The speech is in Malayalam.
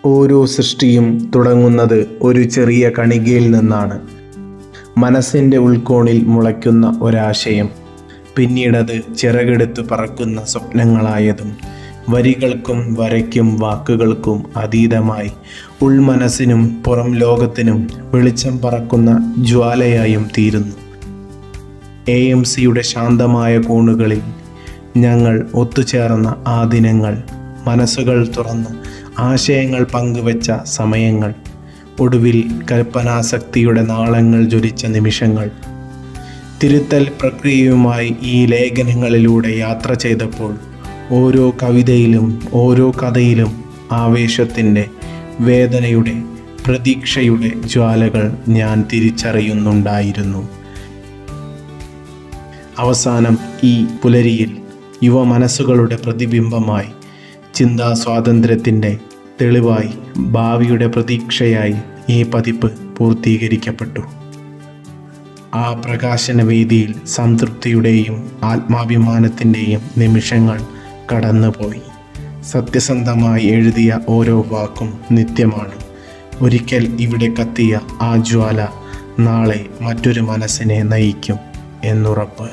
ഓരോ സൃഷ്ടിയും തുടങ്ങുന്നത് ഒരു ചെറിയ കണികയിൽ നിന്നാണ്. മനസ്സിൻ്റെ ഉൾക്കോണിൽ മുളയ്ക്കുന്ന ഒരാശയം പിന്നീടത് ചിറകെടുത്ത് പറക്കുന്ന സ്വപ്നങ്ങളായതും വരികൾക്കും വരയ്ക്കും വാക്കുകൾക്കും അതീതമായി ഉൾമനസ്സിനും പുറം ലോകത്തിനും വെളിച്ചം പറക്കുന്ന ജ്വാലയായും തീരുന്നു. AMCയുടെ ശാന്തമായ കോണുകളിൽ ഞങ്ങൾ ഒത്തുചേർന്ന ആ ദിനങ്ങൾ, മനസ്സുകൾ തുറന്ന് ആശയങ്ങൾ പങ്കുവച്ച സമയങ്ങൾ, ഒടുവിൽ കൽപ്പനാശക്തിയുടെ നാളങ്ങൾ ജ്വലിച്ച നിമിഷങ്ങൾ. തിരുത്തൽ പ്രക്രിയയുമായി ഈ ലേഖനങ്ങളിലൂടെ യാത്ര ചെയ്തപ്പോൾ ഓരോ കവിതയിലും ഓരോ കഥയിലും ആവേശത്തിൻ്റെ, വേദനയുടെ, പ്രതീക്ഷയുടെ ജ്വാലകൾ ഞാൻ തിരിച്ചറിയുന്നുണ്ടായിരുന്നു. അവസാനം ഈ പുലരിയിൽ യുവ മനസ്സുകളുടെ പ്രതിബിംബമായി, ചിന്താ സ്വാതന്ത്ര്യത്തിൻ്റെ തെളിവായി, ഭാവിയുടെ പ്രതീക്ഷയായി ഈ പതിപ്പ് പൂർത്തീകരിക്കപ്പെട്ടു. ആ പ്രകാശന വേദിയിൽ സംതൃപ്തിയുടെയും ആത്മാഭിമാനത്തിൻ്റെയും നിമിഷങ്ങൾ കടന്നുപോയി. സത്യസന്ധമായി എഴുതിയ ഓരോ വാക്കും നിത്യമാണ്. ഒരിക്കൽ ഇവിടെ കത്തിയ ആ ജ്വാല നാളെ മറ്റൊരു മനസ്സിനെ നയിക്കും എന്നുറപ്പ്.